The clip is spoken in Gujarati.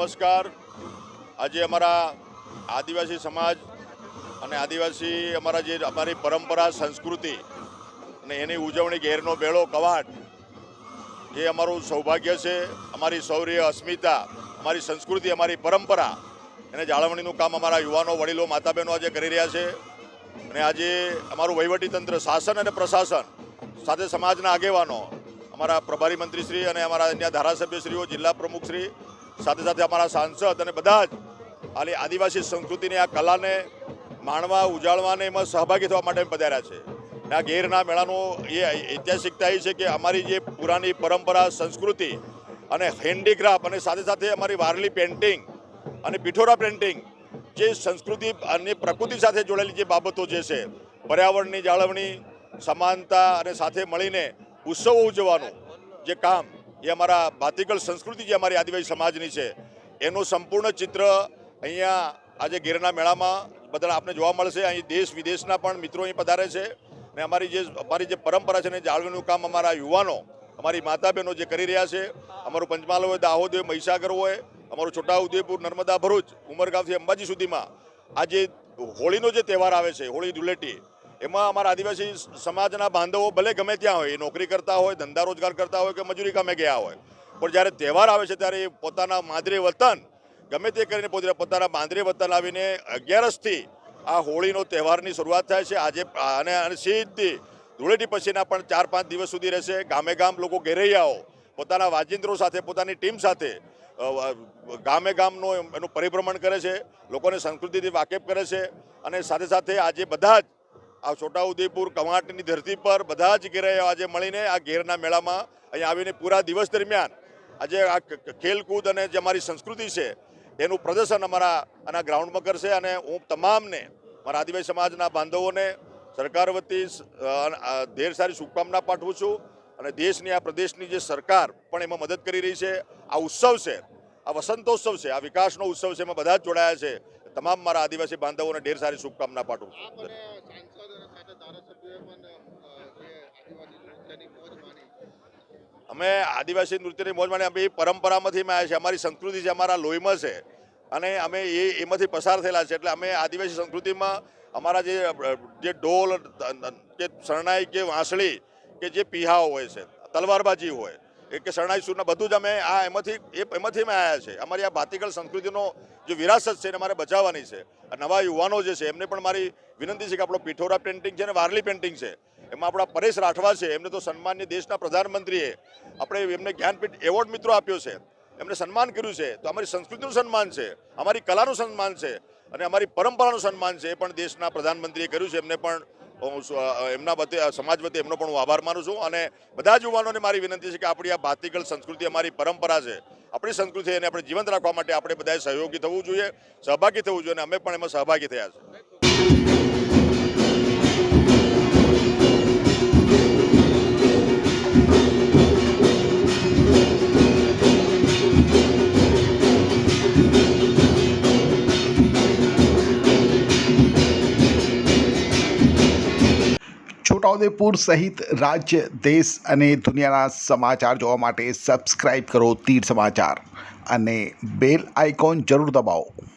નમસ્કાર। આજે અમારા આદિવાસી સમાજ અને આદિવાસી અમારી પરંપરા સંસ્કૃતિ અને એની ઉજવણી ઘેરનો બેડો કવાટ એ અમારું સૌભાગ્ય છે। અમારી શૌર્ય અસ્મિતા, અમારી સંસ્કૃતિ, અમારી પરંપરા એને જાળવણીનું કામ અમારા યુવાનો, વડીલો, માતા બહેનો આજે કરી રહ્યા છે। અને આજે અમારું વહીવટીતંત્ર, શાસન અને પ્રશાસન સાથે સમાજના આગેવાનો, અમારા પ્રભારી મંત્રીશ્રી અને અમારા અન્ય ધારાસભ્યશ્રીઓ, જિલ્લા પ્રમુખશ્રી, સાથે સાથે અમારા સાંસદ અને બધા જ આદિવાસી સંસ્કૃતિની આ કલાને માણવા, ઉજાળવા અને એમાં સહભાગી થવા માટે પધાર્યા છે। આ ઘેરના મેળાનો એ ઐતિહાસિકતા એ છે કે અમારી જે પુરાની પરંપરા, સંસ્કૃતિ અને હેન્ડીક્રાફ્ટ અને સાથે સાથે અમારી વારલી પેઇન્ટિંગ અને પિઠોરા પેઇન્ટિંગ, જે સંસ્કૃતિ અને પ્રકૃતિ સાથે જોડાયેલી જે બાબતો જે છે, પર્યાવરણની જાળવણી, સમાનતા અને સાથે મળીને ઉત્સવો ઉજવવાનું જે કામ, એ અમારા ભાતીગળ સંસ્કૃતિ જે અમારી આદિવાસી સમાજની છે એનું સંપૂર્ણ ચિત્ર અહીંયા આજે ગીરના મેળામાં બધા આપને જોવા મળશે। અહીં દેશ વિદેશના પણ મિત્રો અહીં પધારે છે અને અમારી જે પરંપરા છે ને જાળવણીનું કામ અમારા યુવાનો, અમારી માતા બહેનો જે કરી રહ્યા છે। અમારું પંચમહાલ હોય, દાહોદ હોય, મહીસાગર હોય, અમારું છોટાઉદેપુર, નર્મદા, ભરૂચ, ઉમરગામથી અંબાજી સુધીમાં આજે હોળીનો જે તહેવાર આવે છે, હોળી ધૂળેટી, એમાં અમારા આદિવાસી સમાજના બાંધવો ભલે ગમે ત્યાં હોય, નોકરી કરતા હોય, ધંધા રોજગાર કરતા હોય કે મજૂરી કામે ગયા હોય, પણ જ્યારે તહેવાર આવે છે ત્યારે એ પોતાના માદરે વતન ગમે તે કરીને પોતાના બાંદરે વતન આવીને 11થી આ હોળીનો તહેવારની શરૂઆત થાય છે આજે અને સીધી ધૂળેટી પછીના પણ 4-5 દિવસ સુધી રહેશે। ગામે ગામ લોકો ઘેરૈયાઓ પોતાના વાજિંત્રો સાથે, પોતાની ટીમ સાથે ગામે ગામનો એનું પરિભ્રમણ કરે છે, લોકોને સંસ્કૃતિથી વાકેફ કરે છે અને સાથે સાથે આજે બધા જ આ છોટાઉદેપુર કવાંટની ધરતી પર બધા જ ઘેરૈયાઓ આજે મળીને આ ઘેરના મેળામાં અહીં આવીને પૂરા દિવસ દરમિયાન આજે આ ખેલકૂદ અને જે અમારી સંસ્કૃતિ છે એનું પ્રદર્શન અમારા આના ગ્રાઉન્ડમાં કરશે। અને હું તમામને, મારા આદિવાસી સમાજના બાંધવોને સરકાર વતી ઢેર સારી શુભકામના પાઠવું છું અને દેશની, આ પ્રદેશની જે સરકાર પણ એમાં મદદ કરી રહી છે। આ ઉત્સવ છે, આ વસંતોત્સવ છે, આ વિકાસનો ઉત્સવ છે, એમાં બધા જ જોડાયા છે। તમામ મારા આદિવાસી બાંધવોને ઢેર સારી શુભકામના પાઠવું છું। અમે આદિવાસી નૃત્યની મોજ માણી, અમે એ પરંપરામાંથી આવ્યા છે, અમારી સંસ્કૃતિ છે, અમારા લોહીમાં છે અને અમે એમાંથી પસાર થયેલા છે। એટલે અમે આદિવાસી સંસ્કૃતિમાં અમારા જે ઢોલ કે શરણાઈ કે વાંસળી કે જે પીહાઓ હોય છે, તલવારબાજી હોય કે શરણાઈ સૂરના, બધું જ અમે એમાંથી અમે આવ્યા છે। અમારી આ ભાતીગળ સંસ્કૃતિનો જે વિરાસત છે એને મારે બચાવવાની છે। નવા યુવાનો જે છે એમને પણ મારી વિનંતી છે કે આપણો પિઠોરા પેઇન્ટિંગ છે ને વારલી પેઇન્ટિંગ છે, એમાં આપણા પરેશ રાઠવા છે, એમને તો સન્માનીય દેશના પ્રધાનમંત્રીએ આપણે એમને જ્ઞાનપીઠ એવોર્ડ મિત્રો આપ્યો છે, એમને સન્માન કર્યું છે। તો અમારી સંસ્કૃતિનું સન્માન છે, અમારી કલાનું સન્માન છે અને અમારી પરંપરાનું સન્માન છે, એ પણ દેશના પ્રધાનમંત્રીએ કર્યું છે। એમને પણ એમના વતી, સમાજ વતી એમનો પણ હું આભાર માનું છું અને બધા જ યુવાનોને મારી વિનંતી છે કે આપણી આ ભાતીગળ સંસ્કૃતિ, અમારી પરંપરા છે, આપણી સંસ્કૃતિ, એને આપણે જીવંત રાખવા માટે આપણે બધાએ સહયોગી થવું જોઈએ, સહભાગી થવું જોઈએ અને અમે પણ એમાં સહભાગી થયા છે। છોટાઉદેપુર સહિત રાજ્ય, દેશ અને દુનિયાના સમાચાર જોવા માટે સબસ્ક્રાઈબ કરો તીર સમાચાર અને બેલ આઇકોન જરૂર દબાવો।